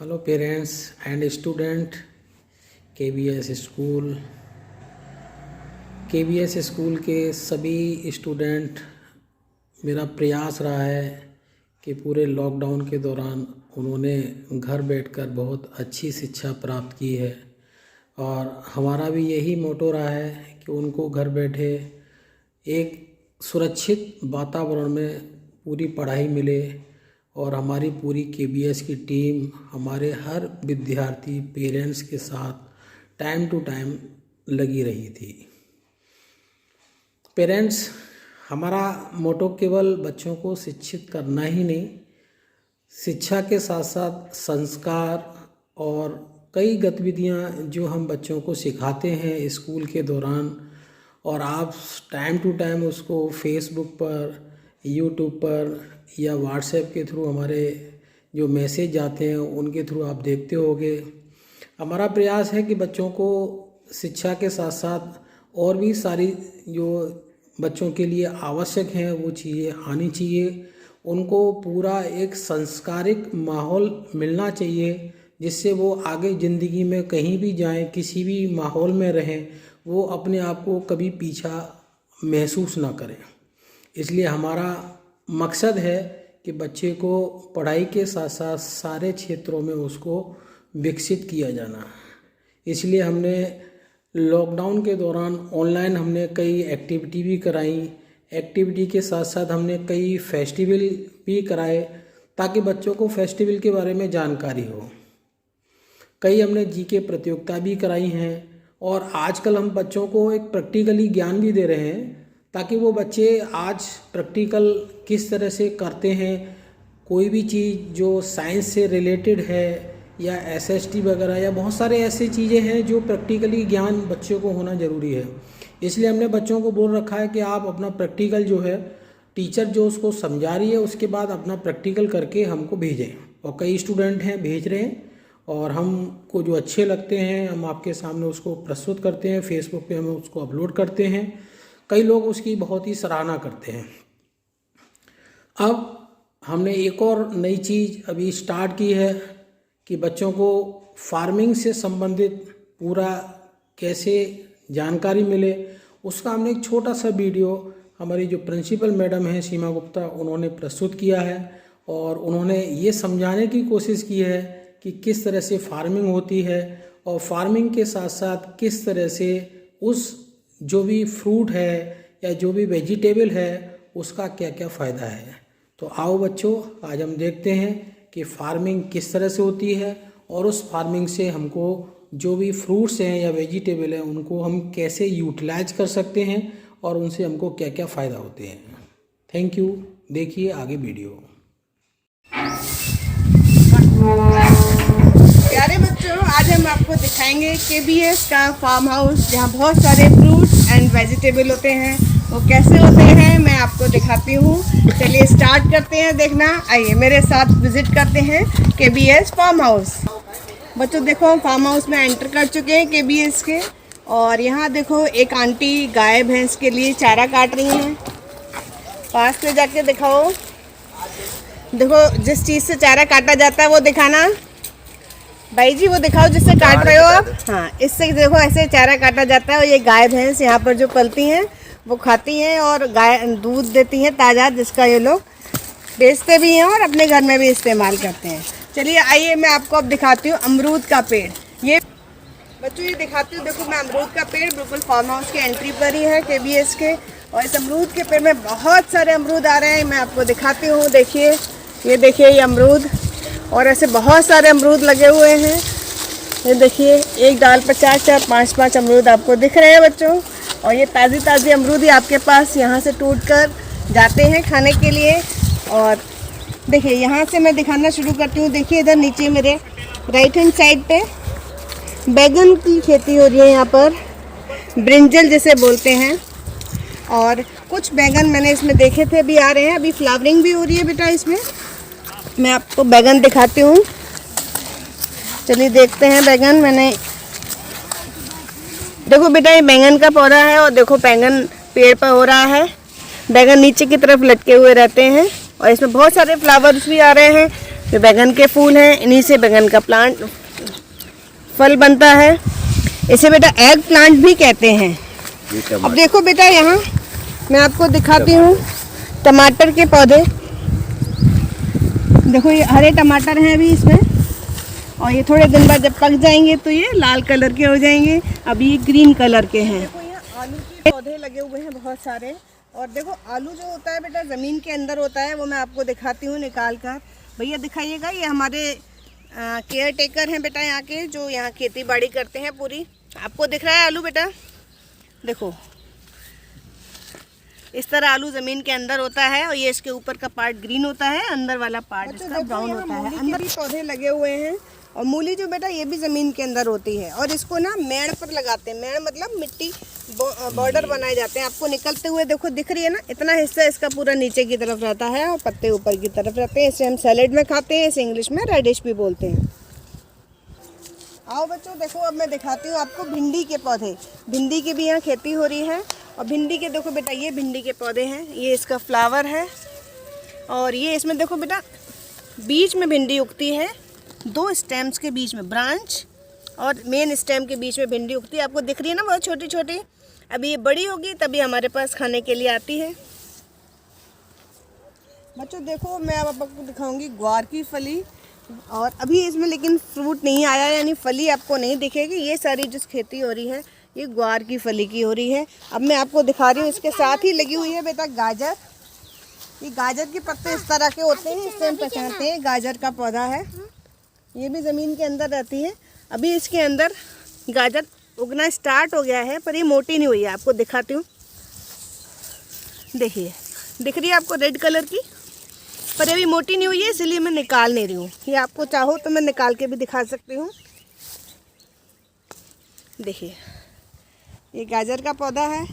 Hello parents and student KBS school के सभी student, मेरा प्रयास रहा है कि पूरे लॉकडाउन के दौरान उन्होंने घर बैठकर बहुत अच्छी शिक्षा प्राप्त की है और हमारा भी यही मोटो रहा है कि उनको घर बैठे एक सुरक्षित वातावरण में पूरी पढ़ाई मिले। और हमारी पूरी केबीएस की टीम हमारे हर विद्यार्थी पेरेंट्स के साथ टाइम टू टाइम लगी रही थी। पेरेंट्स, हमारा मोटो केवल बच्चों को शिक्षित करना ही नहीं, शिक्षा के साथ साथ संस्कार और कई गतिविधियां जो हम बच्चों को सिखाते हैं स्कूल के दौरान, और आप टाइम टू टाइम उसको फेसबुक पर, यूट्यूब पर या व्हाट्सएप के थ्रू हमारे जो मैसेज आते हैं उनके थ्रू आप देखते होंगे। हमारा प्रयास है कि बच्चों को शिक्षा के साथ साथ और भी सारी जो बच्चों के लिए आवश्यक हैं वो चीज़ें आनी चाहिए। उनको पूरा एक संस्कारिक माहौल मिलना चाहिए जिससे वो आगे ज़िंदगी में कहीं भी जाएं, किसी भी माहौल में रहें, वो अपने आप को कभी पीछा महसूस ना करें। इसलिए हमारा मकसद है कि बच्चे को पढ़ाई के साथ साथ सारे क्षेत्रों में उसको विकसित किया जाना। इसलिए हमने लॉकडाउन के दौरान ऑनलाइन हमने कई एक्टिविटी भी कराई। एक्टिविटी के साथ साथ हमने कई फेस्टिवल भी कराए ताकि बच्चों को फेस्टिवल के बारे में जानकारी हो। कई हमने जीके प्रतियोगिता भी कराई हैं और आजकल हम बच्चों को एक प्रैक्टिकली ज्ञान भी दे रहे हैं ताकि वो बच्चे आज प्रैक्टिकल किस तरह से करते हैं, कोई भी चीज़ जो साइंस से रिलेटेड है या एसएसटी वगैरह या बहुत सारे ऐसे चीज़ें हैं जो प्रैक्टिकली ज्ञान बच्चों को होना ज़रूरी है। इसलिए हमने बच्चों को बोल रखा है कि आप अपना प्रैक्टिकल जो है, टीचर जो उसको समझा रही है उसके बाद अपना प्रैक्टिकल करके हमको भेजें। और कई स्टूडेंट हैं भेज रहे हैं और हमको जो अच्छे लगते हैं हम आपके सामने उसको प्रस्तुत करते हैं, फेसबुक पे हम उसको अपलोड करते हैं। कई लोग उसकी बहुत ही सराहना करते हैं। अब हमने एक और नई चीज़ अभी स्टार्ट की है कि बच्चों को फार्मिंग से संबंधित पूरा कैसे जानकारी मिले, उसका हमने एक छोटा सा वीडियो हमारी जो प्रिंसिपल मैडम हैं सीमा गुप्ता, उन्होंने प्रस्तुत किया है और उन्होंने ये समझाने की कोशिश की है कि किस तरह से फार्मिंग होती है और फार्मिंग के साथ साथ किस तरह से उस जो भी फ्रूट है या जो भी वेजिटेबल है उसका क्या क्या फ़ायदा है। तो आओ बच्चों, आज हम देखते हैं कि फार्मिंग किस तरह से होती है और उस फार्मिंग से हमको जो भी फ्रूट्स हैं या वेजिटेबल हैं उनको हम कैसे यूटिलाइज कर सकते हैं और उनसे हमको क्या क्या फ़ायदा होते हैं। Thank you. देखिए आगे वीडियो। प्यारे बच्चों, आज हम आपको दिखाएंगे केबीएस का फार्म हाउस जहाँ बहुत सारे फ्रूट्स एंड वेजिटेबल होते हैं। वो कैसे होते हैं मैं आपको दिखाती हूँ। चलिए स्टार्ट करते हैं देखना। आइए मेरे साथ विजिट करते हैं केबीएस फार्म हाउस। बच्चों देखो, हम फार्म हाउस में एंटर कर चुके हैं केबीएस के, और यहाँ देखो एक आंटी गाय भैंस के लिए चारा काट रही हैं। पास में जाके दिखाओ। देखो, जिस चीज़ से चारा काटा जाता है वो दिखाना। भाई जी वो दिखाओ जिससे काट रहे हो आप। हाँ, इससे देखो ऐसे चारा काटा जाता है और ये गाय भैंस यहाँ पर जो पलती हैं वो खाती हैं और गाय दूध देती हैं ताज़ा, जिसका ये लोग बेचते भी हैं और अपने घर में भी इस्तेमाल करते हैं। चलिए आइए मैं आपको अब दिखाती हूँ अमरूद का पेड़। ये बच्चों ये दिखाती हूँ, देखो मैं अमरूद का पेड़ बिल्कुल फार्म हाउस के एंट्री पर ही है केबीएस के, और इस अमरूद के पेड़ में बहुत सारे अमरूद आ रहे हैं। मैं आपको दिखाती हूँ। देखिए, ये देखिए ये अमरूद, और ऐसे बहुत सारे अमरूद लगे हुए हैं। ये देखिए एक डाल पर 4-4, 5-5 अमरूद आपको दिख रहे हैं बच्चों। और ये ताज़ी ताज़ी अमरूद ही आपके पास यहाँ से टूट कर जाते हैं खाने के लिए। और देखिए यहाँ से मैं दिखाना शुरू करती हूँ। देखिए इधर नीचे मेरे राइट हैंड साइड पे बैगन की खेती हो रही है, यहाँ पर ब्रिंजल जिसे बोलते हैं। और कुछ बैगन मैंने इसमें देखे थे, अभी आ रहे हैं, अभी फ्लावरिंग भी हो रही है बेटा इसमें। मैं आपको बैगन दिखाती हूँ। चलिए देखते हैं बैगन। मैंने देखो बेटा ये बैंगन का पौधा है और देखो बैंगन पेड़ पर हो रहा है। बैगन नीचे की तरफ लटके हुए रहते हैं और इसमें बहुत सारे फ्लावर्स भी आ रहे हैं। ये बैगन के फूल हैं, इन्हीं से बैगन का प्लांट फल बनता है। इसे बेटा एग प्लांट भी कहते हैं। अब देखो बेटा यहाँ मैं आपको दिखाती हूँ टमाटर के पौधे। देखो ये हरे टमाटर हैं अभी इसमें, और ये थोड़े दिन बाद जब पक जाएंगे तो ये लाल कलर के हो जाएंगे। अभी ये ग्रीन कलर के हैं। देखो यहाँ आलू के पौधे लगे हुए हैं बहुत सारे। और देखो आलू जो होता है बेटा ज़मीन के अंदर होता है, वो मैं आपको दिखाती हूँ निकाल कर। भैया दिखाइएगा, ये हमारे केयर टेकर हैं बेटा यहाँ के, जो यहाँ खेती बाड़ी करते हैं पूरी। आपको दिख रहा है आलू बेटा? देखो इस तरह आलू ज़मीन के अंदर होता है, और ये इसके ऊपर का पार्ट ग्रीन होता है, अंदर वाला पार्ट इसका ब्राउन होता है। अंदर भी पौधे लगे हुए हैं। और मूली जो बेटा ये भी ज़मीन के अंदर होती है, और इसको ना मेड़ पर लगाते हैं। मेड़ मतलब मिट्टी बॉर्डर बनाए जाते हैं। आपको निकलते हुए देखो दिख रही है ना, इतना हिस्सा इसका पूरा नीचे की तरफ रहता है और पत्ते ऊपर की तरफ रहते हैं। इसे हम सैलेड में खाते हैं, इसे इंग्लिश में रेडिश भी बोलते हैं। आओ बच्चों देखो, अब मैं दिखाती हूँ आपको भिंडी के पौधे। भिंडी की भी यहाँ खेती हो रही है। और भिंडी के देखो बेटा, ये भिंडी के पौधे हैं, ये इसका फ्लावर है। और ये इसमें देखो बेटा बीच में भिंडी उगती है, 2 स्टेम्स के बीच में, ब्रांच और मेन स्टेम के बीच में भिंडी उगती है। आपको दिख रही है ना बहुत छोटी छोटी। अभी ये बड़ी होगी तभी हमारे पास खाने के लिए आती है। बच्चों देखो मैं अब आपको दिखाऊंगी ग्वार की फली। और अभी इसमें लेकिन फ्रूट नहीं आया, यानी फली आपको नहीं दिखेगी। ये सारी जो खेती हो रही है ये ग्वार की फली की हो रही है। अब मैं आपको दिखा रही हूँ, इसके साथ ही लगी हुई है बेटा गाजर। ये गाजर के पत्ते इस तरह के होते हैं, इससे हम पहचानते हैं गाजर का पौधा है। ये भी ज़मीन के अंदर रहती है। अभी इसके अंदर गाजर उगना स्टार्ट हो गया है, पर ये मोटी नहीं हुई है। आपको दिखाती हूँ, देखिए दिख रही है आपको रेड कलर की, पर अभी मोटी नहीं हुई है, इसलिए मैं निकाल नहीं रही हूँ। ये आपको चाहो तो मैं निकाल के भी दिखा सकती हूँ। देखिए ये गाजर का पौधा है,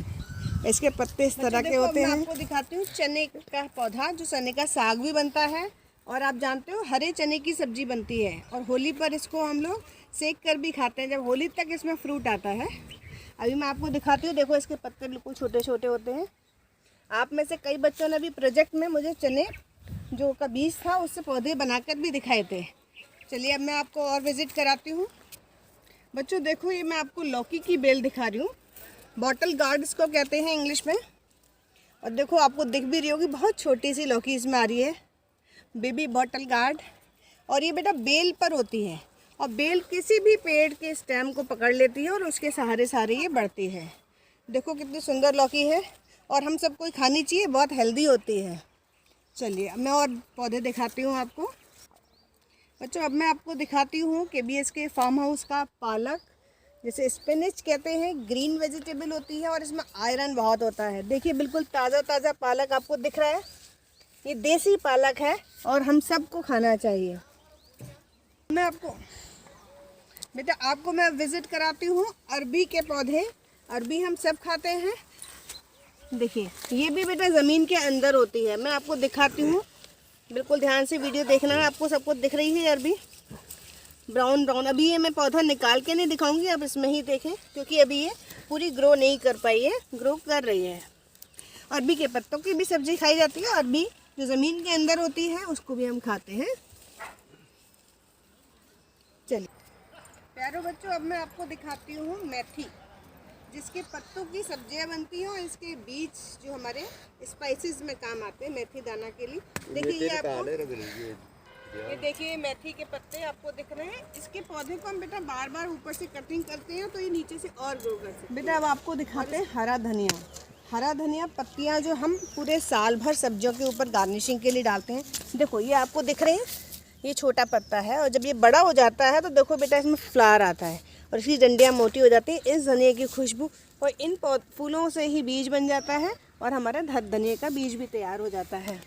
इसके पत्ते इस तरह के होते हैं। मैं आपको दिखाती हूँ चने का पौधा, जो चने का साग भी बनता है। और आप जानते हो हरे चने की सब्जी बनती है, और होली पर इसको हम लोग सेक कर भी खाते हैं, जब होली तक इसमें फ्रूट आता है। अभी मैं आपको दिखाती हूँ, देखो इसके पत्ते बिल्कुल छोटे छोटे होते हैं। आप में से कई बच्चों ने भी प्रोजेक्ट में मुझे चने जो का बीज था उससे पौधे बनाकर भी दिखाए थे। चलिए अब मैं आपको और विज़िट कराती हूँ। बच्चों देखो ये मैं आपको लौकी की बेल दिखा रही हूँ। बॉटल गार्ड इसको कहते हैं इंग्लिश में। और देखो आपको दिख भी रही होगी, बहुत छोटी सी लौकी इसमें आ रही है, बेबी बॉटल गार्ड। और ये बेटा बेल पर होती है, और बेल किसी भी पेड़ के स्टेम को पकड़ लेती है और उसके सहारे सहारे ये बढ़ती है। देखो कितनी सुंदर लौकी है, और हम सबको खानी चाहिए, बहुत हेल्दी होती है। चलिए अब मैं और पौधे दिखाती हूँ आपको। बच्चों अब मैं आपको दिखाती हूँ KBS के फार्म हाउस का पालक, जिसे स्पिनिच कहते हैं। ग्रीन वेजिटेबल होती है और इसमें आयरन बहुत होता है। देखिए बिल्कुल ताज़ा ताज़ा पालक आपको दिख रहा है, ये देसी पालक है और हम सबको खाना चाहिए। मैं आपको बेटा आपको मैं विज़िट कराती हूँ अरबी के पौधे। अरबी हम सब खाते हैं। देखिए ये भी बेटा ज़मीन के अंदर होती है, मैं आपको दिखाती हूँ, बिल्कुल ध्यान से वीडियो देखना है। आपको सबको दिख रही है अरबी ब्राउन ब्राउन। अभी ये मैं पौधा निकाल के नहीं दिखाऊंगी, आप इसमें ही देखें, क्योंकि अभी ये पूरी ग्रो नहीं कर पाई है, ग्रो कर रही है। अरबी के पत्तों की भी सब्जी खाई जाती है। अरबी जो ज़मीन के अंदर होती है उसको भी हम खाते हैं। चलिए प्यारो बच्चों अब मैं आपको दिखाती हूँ मेथी, जिसके पत्तों की सब्जियां बनती हैं और इसके बीज जो हमारे स्पाइसेस में काम आते हैं मेथी दाना के लिए। देखिए ये आपको ये देखिए मेथी के पत्ते आपको दिख रहे हैं। इसके पौधे को हम बेटा बार बार ऊपर से कटिंग करते हैं तो ये नीचे से और ग्रो कर सकते हैं। बेटा अब आपको दिखाते हैं हरा धनिया। हरा धनिया पत्तियां जो हम पूरे साल भर सब्जियों के ऊपर गार्निशिंग के लिए डालते हैं। देखो ये आपको दिख रहे हैं, ये छोटा पत्ता है, और जब ये बड़ा हो जाता है तो देखो बेटा इसमें फ्लावर आता है और इसकी डंडियाँ मोटी हो जाती है। इस धनिया की खुशबू और इन फूलों से ही बीज बन जाता है और हमारा धनिया का बीज भी तैयार हो जाता है।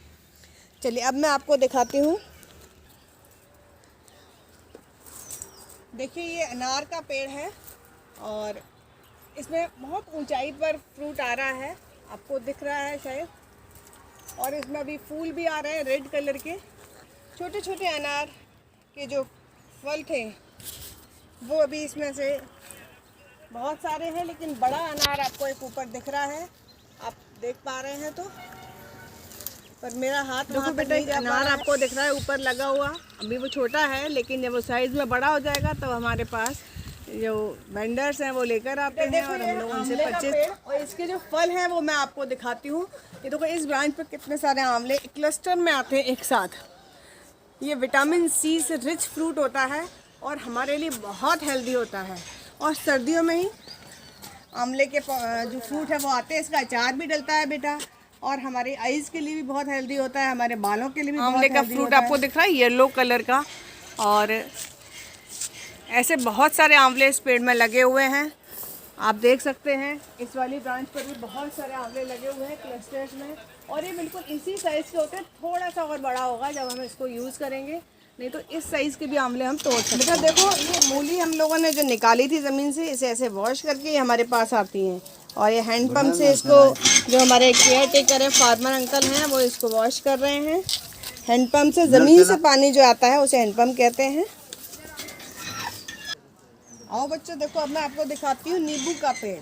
चलिए अब मैं आपको दिखाती हूँ। देखिए ये अनार का पेड़ है और इसमें बहुत ऊंचाई पर फ्रूट आ रहा है, आपको दिख रहा है शायद। और इसमें अभी फूल भी आ रहे हैं रेड कलर के। छोटे छोटे अनार के जो फल थे वो अभी इसमें से बहुत सारे हैं, लेकिन बड़ा अनार आपको एक ऊपर दिख रहा है, आप देख पा रहे हैं तो पर मेरा हाथ देखो बेटा, एक अनार आपको दिख रहा है ऊपर लगा हुआ, अभी वो छोटा है, लेकिन जब वो साइज में बड़ा हो जाएगा तो हमारे पास जो वेंडर्स हैं वो लेकर आते हैं और हम लोग उनसे परचेज। और इसके जो फल हैं वो मैं आपको दिखाती हूँ। ये देखो इस ब्रांच पर कितने सारे आंवले क्लस्टर में आते हैं एक साथ। ये विटामिन सी से रिच फ्रूट होता है और हमारे लिए बहुत हेल्दी होता है। और सर्दियों में ही आंवले के जो फ्रूट है वो आते हैं, इसका अचार भी डलता है बेटा, और हमारे आईज के लिए भी बहुत हेल्दी होता है, हमारे बालों के लिए भी। आंवले का फ्रूट आपको दिख रहा है येलो कलर का, और ऐसे बहुत सारे आंवले इस पेड़ में लगे हुए हैं, आप देख सकते हैं। इस वाली ब्रांच पर भी बहुत सारे आंवले लगे हुए हैं क्लस्टर्स में, और ये बिल्कुल इसी साइज़ के होते हैं, थोड़ा सा और बड़ा होगा जब हम इसको यूज़ करेंगे, नहीं तो इस साइज़ के भी आंवले हम तोड़ सकते हैं। देखो ये मूली हम लोगों ने जो निकाली थी ज़मीन से, इसे ऐसे वॉश करके ये हमारे पास आती हैं, और ये हैंडपम्प से इसको जो हमारे केयर टेकर है फार्मर अंकल हैं वो इसको वॉश कर रहे हैं। हैंडपम्प से ज़मीन से पानी जो आता है उसे हैंडपम्प कहते हैं। आओ बच्चों देखो, अब मैं आपको दिखाती हूँ नींबू का पेड़,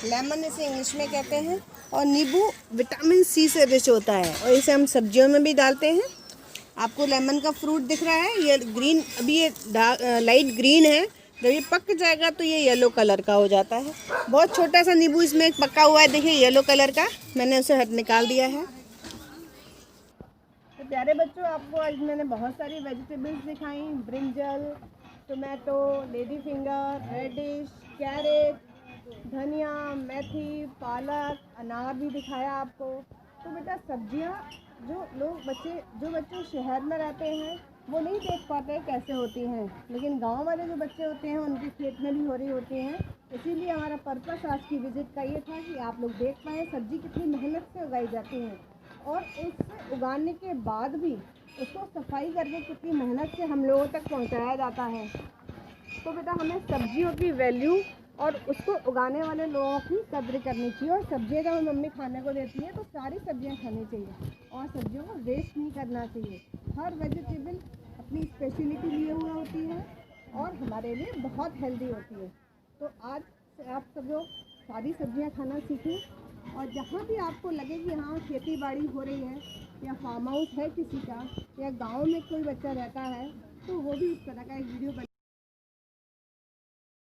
लेमन इसे इंग्लिश में कहते हैं, और नींबू विटामिन सी से रिच होता है और इसे हम सब्जियों में भी डालते हैं। आपको लेमन का फ्रूट दिख रहा है, ये ग्रीन, अभी ये लाइट ग्रीन है, जब ये पक जाएगा तो ये येलो कलर का हो जाता है। बहुत छोटा सा नींबू इसमें एक पका हुआ है, देखिए येलो कलर का, मैंने उसे हट निकाल दिया है। तो प्यारे बच्चों, आपको आज मैंने बहुत सारी वेजिटेबल्स दिखाई, brinjal, tomato, lady finger, radish, carrot, धनिया, मेथी, पालक, अनार भी दिखाया आपको। तो बेटा सब्जियां जो बच्चे शहर में रहते हैं वो नहीं देख पाते कैसे होती हैं, लेकिन गांव वाले जो बच्चे होते हैं उनके खेत में भी हो रही होती हैं। इसीलिए हमारा पर्पस आज की विजिट का ये था कि आप लोग देख पाएँ सब्जी कितनी मेहनत से उगाई जाती है, और उससे उगाने के बाद भी उसको सफाई करके कितनी मेहनत से हम लोगों तक पहुंचाया जाता है। तो बेटा हमें सब्जियों की वैल्यू और उसको उगाने वाले लोगों की कद्र करनी चाहिए, और सब्जियां जब मम्मी खाने को देती है तो सारी सब्जियां खानी चाहिए और सब्जियों को वेस्ट नहीं करना चाहिए। हर वेजिटेबल अपनी स्पेशलिटी लिए हुए होती है और हमारे लिए बहुत हेल्दी होती है। तो आज से आप सब लोग सारी सब्जियां खाना सीखें, और जहाँ भी आपको लगे कि हाँ खेती बाड़ी हो रही है या फार्म हाउस है किसी का, या गांव में कोई बच्चा रहता है, तो वो भी इस तरह का एक वीडियो बना